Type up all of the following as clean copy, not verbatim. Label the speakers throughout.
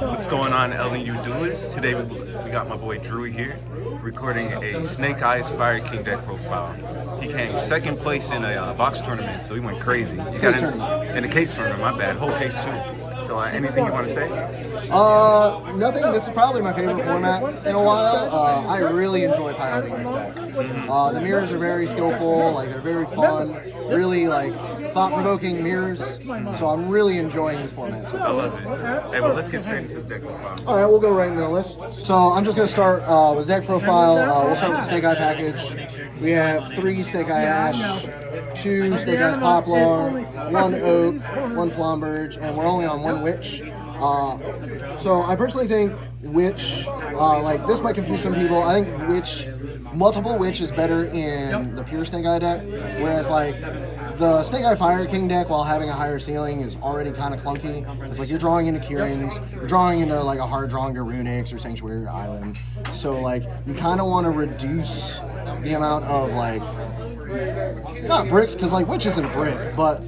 Speaker 1: What's going on, LNU Duelist? Today we got my boy Drew here, recording a Snake Eyes Fire King deck profile. He came second place in a box tournament, so he went crazy. You got in a case tournament, my bad, whole case too. So anything you want to say?
Speaker 2: Nothing. This is probably my favorite format in a while. I really enjoy piloting this deck. The mirrors are very skillful, like they're very fun, really like thought-provoking mirrors. So I'm really enjoying this format.
Speaker 1: I love it. Hey, well, let's get straight into the deck profile.
Speaker 2: All right, we'll go right into the list. So I'm just going to start with the deck profile. We'll start with the Snake Eye package. We have 3 Snake Eye Ash, 2 Snake Eyes Poplar, 1 Oak, 1 Flomberge, and we're only on 1 Witch. So I personally think Witch, like this might confuse some people. I think Witch, multiple Witch is better in the pure Snake Eye deck, whereas like the Snake Eye Fire King deck, while having a higher ceiling, is already kind of clunky. It's like you're drawing into Kirin's, you're drawing into like a hard drawing to Runics or Sanctuary Island. So like you kind of want to reduce the amount of like, not bricks, because like Witch isn't a brick, but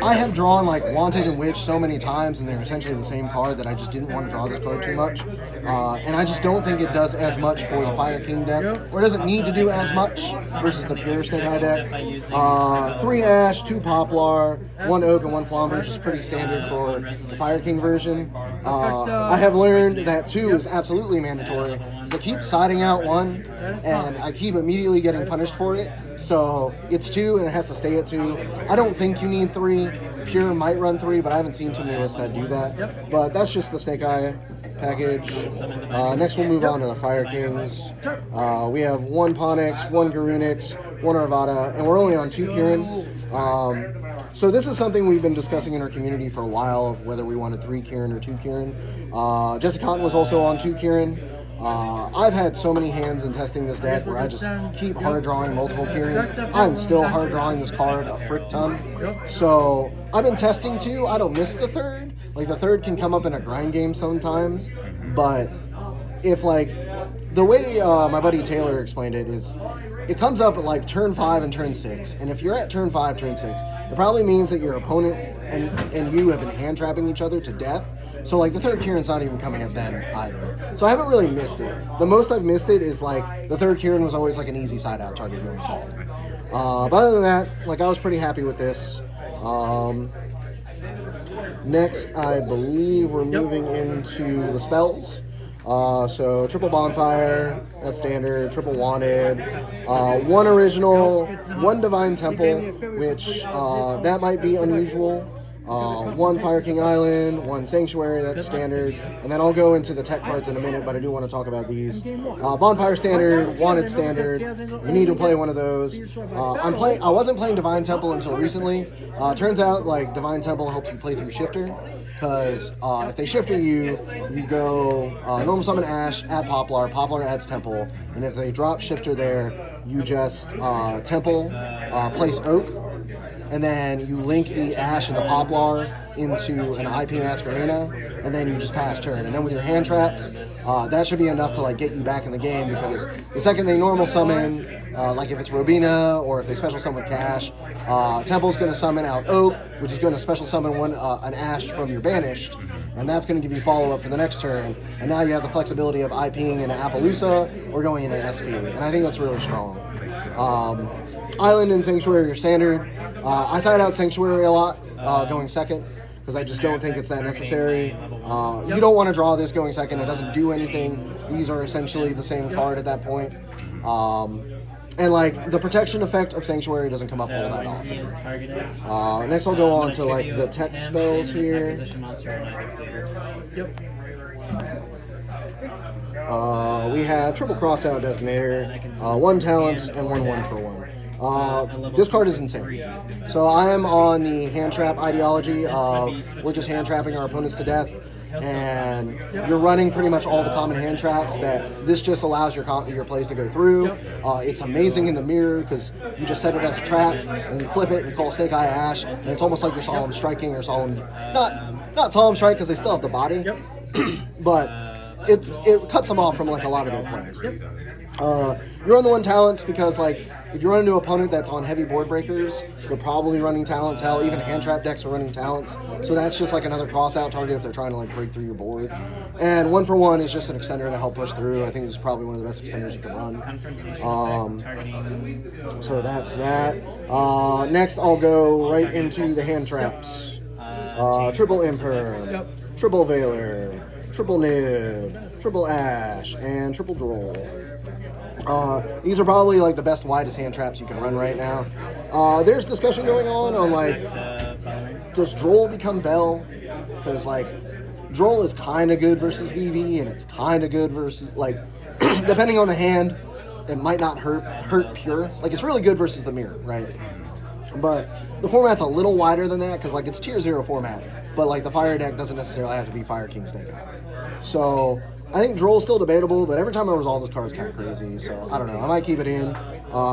Speaker 2: I have drawn like Wanted and Witch so many times, and they're essentially the same card that I just didn't want to draw this card too much. And I just don't think it does as much for the Fire King deck, or doesn't need to do as much versus the pure Snake Eye deck. 3 Ash, 2 Poplar, 1 Oak, and 1 Flomberge is pretty standard for the Fire King version. I have learned that 2 is absolutely mandatory, because I keep siding out 1, and I keep immediately getting punished for it. So it's 2, and it has to stay at 2. I don't think you need 3. Pure might run 3, but I haven't seen too many lists that do that. But that's just the Snake Eye package. Next we'll move on to the Fire Kings. We have 1 Ponix, 1 Garunix, 1 Arvada, and we're only on 2 Kirin. So this is something we've been discussing in our community for a while, of whether we wanted 3 Kirin or 2 Kirin. Jesse Cotton was also on 2 Kirin. I've had so many hands in testing this deck where I just keep hard drawing multiple Kirins. I'm still hard drawing this card a frick ton. So I've been testing 2. I don't miss the 3rd. Like the 3rd can come up in a grind game sometimes, but if like the way my buddy Taylor explained it is, it comes up at like turn 5 and turn 6, and if you're at turn 5, turn 6, it probably means that your opponent and you have been hand trapping each other to death. So like the 3rd Kirin's not even coming up then either. So I haven't really missed it. The most I've missed it is like the 3rd Kirin was always like an easy side out target going second. But other than that, like I was pretty happy with this. Next, I believe we're moving into the spells. So triple Bonfire, that's standard, triple Wanted, 1 Original, 1 Divine Temple, which that might be unusual. 1 Fire King Island, 1 Sanctuary, that's standard, and then I'll go into the tech cards in a minute, but I do want to talk about these. Bonfire standard, Wanted standard, you need to play one of those. I wasn't playing Divine Temple until recently. Turns out like Divine Temple helps you play through Shifter, because if they Shifter you, you go normal summon Ash, add Poplar, Poplar adds Temple, and if they drop Shifter there, you just Temple, place Oak, and then you link the Ash and the Poplar into an IP Masquerena, and then you just pass turn. And then with your hand traps, that should be enough to like get you back in the game, because the second they normal summon, like if it's Robina or if they special summon Cash, Temple's going to summon out Oak, which is going to special summon an Ash from your Banished, and that's going to give you follow-up for the next turn. And now you have the flexibility of IPing into Appaloosa or going into SP, and I think that's really strong. Island and Sanctuary are standard. I side out Sanctuary a lot going second, because I just don't think it's that necessary. You don't want to draw this going second. It doesn't do anything. These are essentially the same card at that point. And like the protection effect of Sanctuary doesn't come up all that often. Next I'll go on to like the tech spells here. We have triple crossout designator, 1 talent, and 1 for 1. This card is insane. So I am on the hand trap ideology of we're just hand trapping our opponents to death, and you're running pretty much all the common hand traps that this just allows your plays to go through. It's amazing in the mirror because you just set it as a trap and you flip it and call Snake Eye Ash, and it's almost like you're solemn striking or solemn, not solemn strike because they still have the body, but it cuts them off from like a lot of their plays. You run the one talents because, like, if you run into an opponent that's on heavy board breakers, they're probably running talents. Hell, even hand trap decks are running talents. So that's just like another cross-out target if they're trying to like break through your board. And 1-for-1 is just an extender to help push through. I think this is probably one of the best extenders you can run. So that's that. Next, I'll go right into the hand traps. Triple Imperm, Triple Veiler, Triple Nib, Triple Ash, and Triple Droll. These are probably like the best, widest hand traps you can run right now. There's discussion going on like, does Droll become Bell? Because like, Droll is kind of good versus VV, and it's kind of good versus like, depending on the hand, it might not hurt pure. Like it's really good versus the mirror, right? But the format's a little wider than that because like it's tier 0 format, but like the fire deck doesn't necessarily have to be Fire King Snake Eye. So I think Droll's still debatable, but every time I resolve this card is kind of crazy. So I don't know. I might keep it in.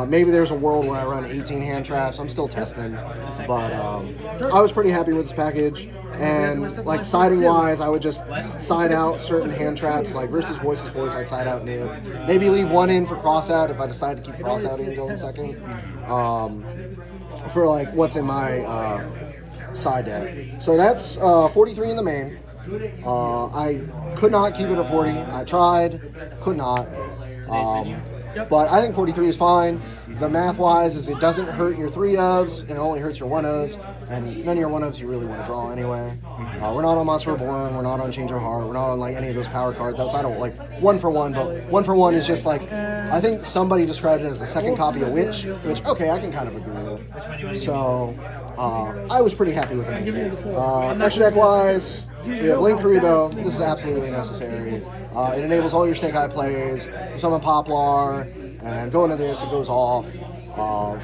Speaker 2: Maybe there's a world where I run 18 hand traps. I'm still testing, but I was pretty happy with this package. And like siding wise, I would just side out certain hand traps, like versus Voice, I'd side out Nib. Maybe leave one in for cross out if I decide to keep cross out in going second. For like what's in my side deck. So that's 43 in the main. I could not keep it at 40. I tried, could not. But I think 43 is fine. The math-wise is it doesn't hurt your 3-ofs, and it only hurts your 1-ofs, and none of your 1-ofs you really want to draw anyway. We're not on Monster Reborn, we're not on Change Our Heart, we're not on like any of those power cards outside of like 1-for-1, but 1-for-1 is just like, I think somebody described it as the second copy of Witch, which, okay, I can kind of agree with. So, I was pretty happy with it. Extra deck-wise, we have Link Karibo. This is absolutely necessary. It enables all your Snake Eye plays. You summon Poplar, and go into this, it goes off.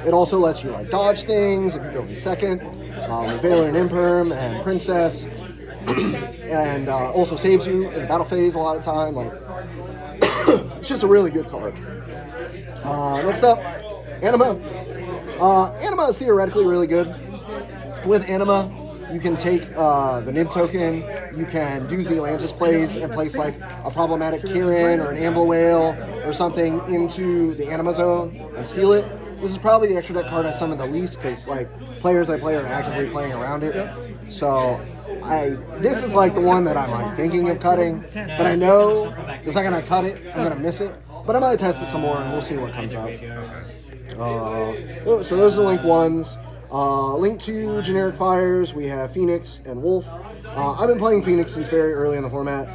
Speaker 2: It also lets you like dodge things if you go in second, like Veiler and Imperm and Princess, and also saves you in battle phase a lot of time. Like, it's just a really good card. Next up, Anima. Anima is theoretically really good. With Anima, you can take the Nib token, you can do Zealantis plays and place like a problematic Kirin or an Amble Whale or something into the Anima zone and steal it. This is probably the extra deck card I summon the least because like players I play are actively playing around it. So this is like the one that I'm like thinking of cutting, but I know the second I cut it, I'm gonna miss it. But I might test it some more and we'll see what comes up. So those are the Link ones. Link to generic fires, we have Phoenix and Wolf. I've been playing Phoenix since very early in the format.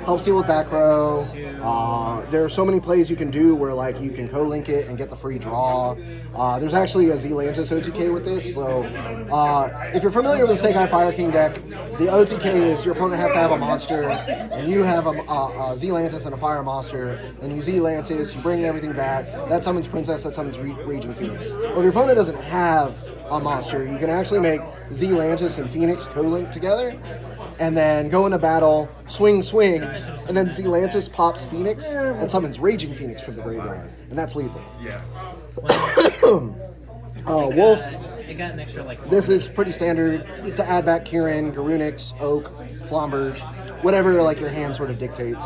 Speaker 2: Helps deal with back row. There are so many plays you can do where like you can co-link it and get the free draw. There's actually a Zealantis OTK with this, so if you're familiar with the Snake Eye Fire King deck, the OTK is your opponent has to have a monster, and you have a Zealantis and a fire monster, and you Zealantis, you bring everything back, that summons Princess, that summons Raging Phoenix. Well, if your opponent doesn't have a monster, you can actually make Zealantis and Phoenix co-link together, and then go into battle, swing, and then Zealantis pops Phoenix and summons Raging Phoenix from the graveyard, and that's lethal.
Speaker 1: Yeah.
Speaker 2: Wolf. This is pretty standard to add back Kirin, Garunix, Oak, Flomberge, whatever like your hand sort of dictates.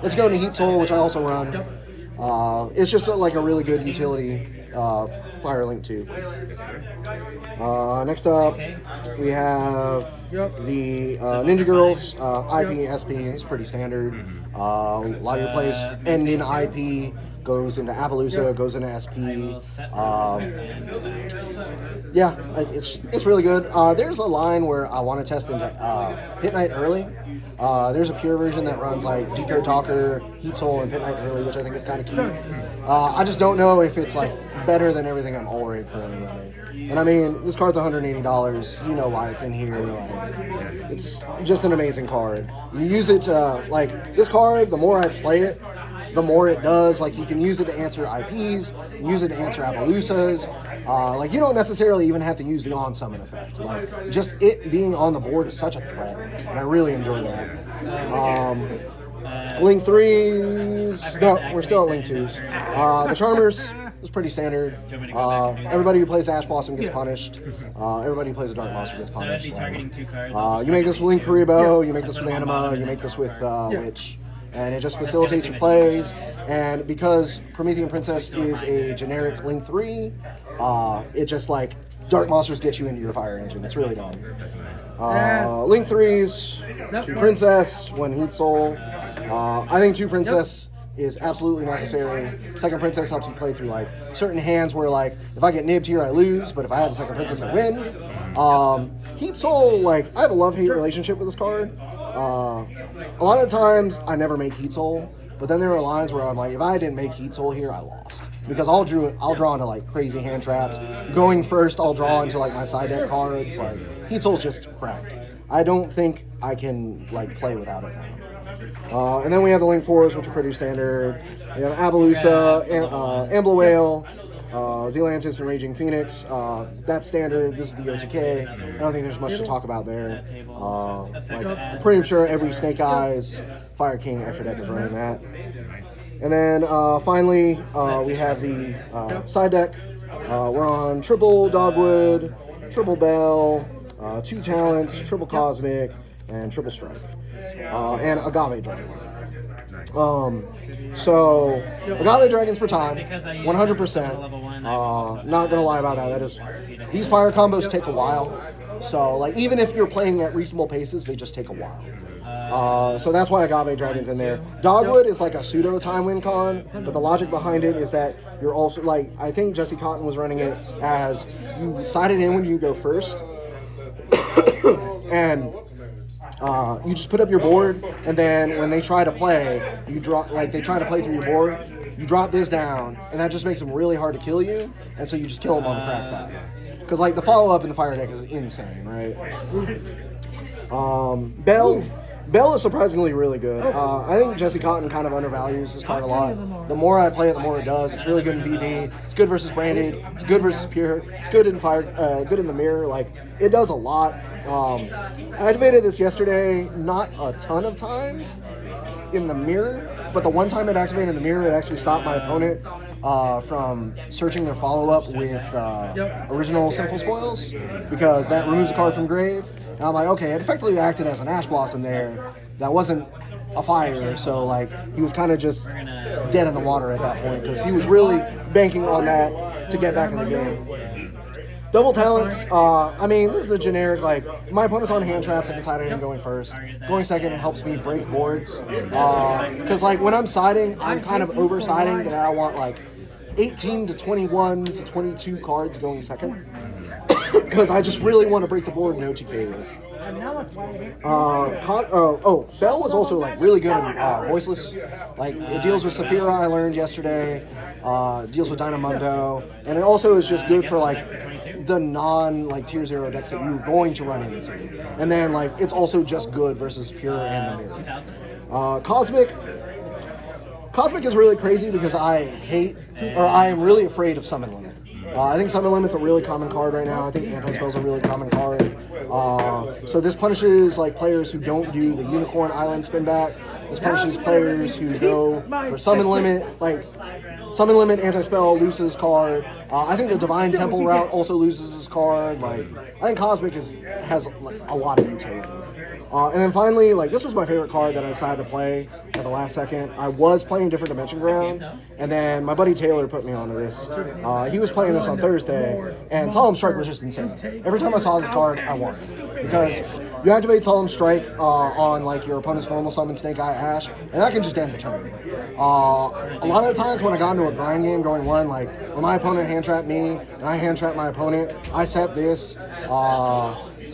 Speaker 2: Let's go into Heat Soul, which I also run. It's just like a really good utility Fire Link 2. Next up, we have the Ninja Girls IP, SP. It's pretty standard. A lot of your plays end in IP. Goes into Appaloosa, goes into SP. Yeah, it's really good. There's a line where I want to test into Pit Knight early. There's a pure version that runs like Decode Talker, Heat Soul, and Pit Knight early, which I think is kind of cute. I just don't know if it's like better than everything I'm already currently running. And I mean, this card's $180. You know why it's in here. Like, it's just an amazing card. You use it to, like, this card, the more I play it, the more it does. Like, you can use it to answer IPs, use it to answer Appaloosas. Like, you don't necessarily even have to use the on-summon effect. Like, just it being on the board is such a threat, and I really enjoy that. Link 3s, no, we're still at Link 2s. The Charmers is pretty standard. Everybody who plays Ash Blossom gets punished. Everybody who plays a Dark Monster gets punished. You make this with Link Karibo, you make this with Anima, you make this with Witch. and it just facilitates your plays. And because Promethean Princess is a generic Link 3, it just like Dark Monsters get you into your fire engine. It's really dumb. Link 3s, 2 Princess, 1 Heat Soul. I think 2 Princess is absolutely necessary. Second Princess helps you play through like certain hands where like if I get nibbed here I lose, but if I have the second Princess I win. Heat Soul, like I have a love-hate relationship with this card. A lot of times I never make Heat Soul, but then there are lines where I'm like, if I didn't make Heat Soul here, I lost. Because I'll draw into like crazy hand traps. Going first, I'll draw into like my side deck cards. Like Heat Soul's just cracked. I don't think I can like play without it now. And then we have the Link 4s, which are pretty standard. We have Abalusa, Ambler Whale, Zealantis, and Raging Phoenix. That's standard. This is the OTK. I don't think there's much to talk about there. I'm pretty sure every Snake Eyes Fire King extra deck is running that. And then finally, we have the side deck. We're on triple Dogwood, triple Bell, 2 Talents, triple Cosmic, and triple Strike, and Agave Dragon. So Agave Dragon's for time, 100%. Not gonna lie about that. These fire combos take a while. So like even if you're playing at reasonable paces, they just take a while. So that's why Agave Dragon's in there. Dogwood is like a pseudo time win con, but the logic behind it is that you're also like, I think Jesse Cotton was running it as you side it in when you go first, and you just put up your board, and then when they try to play, you drop, like they try to play through your board, you drop this down, and that just makes them really hard to kill you, and so you just kill them on the crack pack. Because like the follow up in the fire deck is insane, right? Bell is surprisingly really good. I think Jesse Cotton kind of undervalues this card a lot. The more I play it, the more it does. It's really good in VV. It's good versus branded. It's good versus pure. It's good in fire. Good in the mirror. Like it does a lot. I activated this yesterday, not a ton of times in the mirror, but the one time it activated in the mirror, it actually stopped my opponent from searching their follow-up with original Sinful Spoils, because that removes a card from grave. And I'm like, okay, it effectively acted as an Ash Blossom there. That wasn't a fire, so like he was kind of just dead in the water at that point, because he was really banking on that to get back in the game. Double Talents, I mean, this is a generic, like, my opponent's on hand traps, I can side it in going first. Going second, it helps me break boards. Because, like, when I'm siding, I'm kind of over-siding, and I want, like, 18 to 21 to 22 cards going second. Because I just really want to break the board in OTK. Bell was also like really good in Voiceless. Like it deals with Saphira, I learned yesterday. Deals with Dynamundo, and it also is just good for like the non like tier 0 decks that you're going to run into. And then like it's also just good versus Pure and the Mirror. Cosmic is really crazy because I am really afraid of Summon Limit. I think Summon Limit's a really common card right now. I think Anti-Spell's a really common card. So this punishes like players who don't do the Unicorn Island spin back. This punishes players who go for Summon Limit. Like Summon Limit, Anti-Spell loses card. I think the Divine Temple route also loses his card. Like I think Cosmic has like a lot of utility. And then finally, like this was my favorite card that I decided to play at the last second. I was playing Different Dimension Ground, and then my buddy Taylor put me onto this. He was playing this on Thursday, and Solemn Strike was just insane. Every time I saw this card, I won. Because you activate Solemn Strike on like your opponent's normal summon Snake Eye Ash, and that can just end the turn. A lot of the times when I got into a grind game going one, like when my opponent hand trapped me, and I hand trapped my opponent, I set this.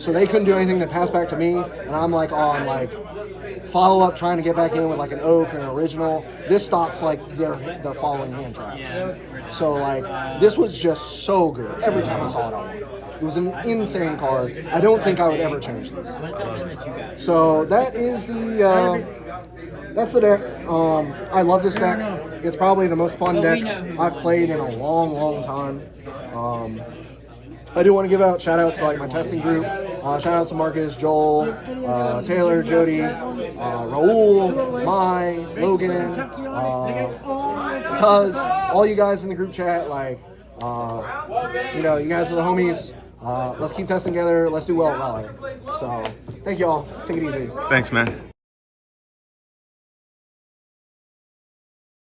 Speaker 2: So they couldn't do anything to pass back to me, and I'm like on like follow up trying to get back in with like an oak or an original. This stops like their following hand traps. So like this was just so good. Every time I saw it on it was an insane card. I don't think I would ever change this. So that is that's the deck. I love this deck. It's probably the most fun deck I've played in a long time. I do want to give out shout outs to like my testing group. Shout outs to Marcus, Joel, Taylor, Jody, Raul, Mai, Logan, Tuz, all you guys in the group chat. Like, you know, you guys are the homies. Let's keep testing together. Let's do well at Raleigh. So, thank you all. Take it easy.
Speaker 1: Thanks, man.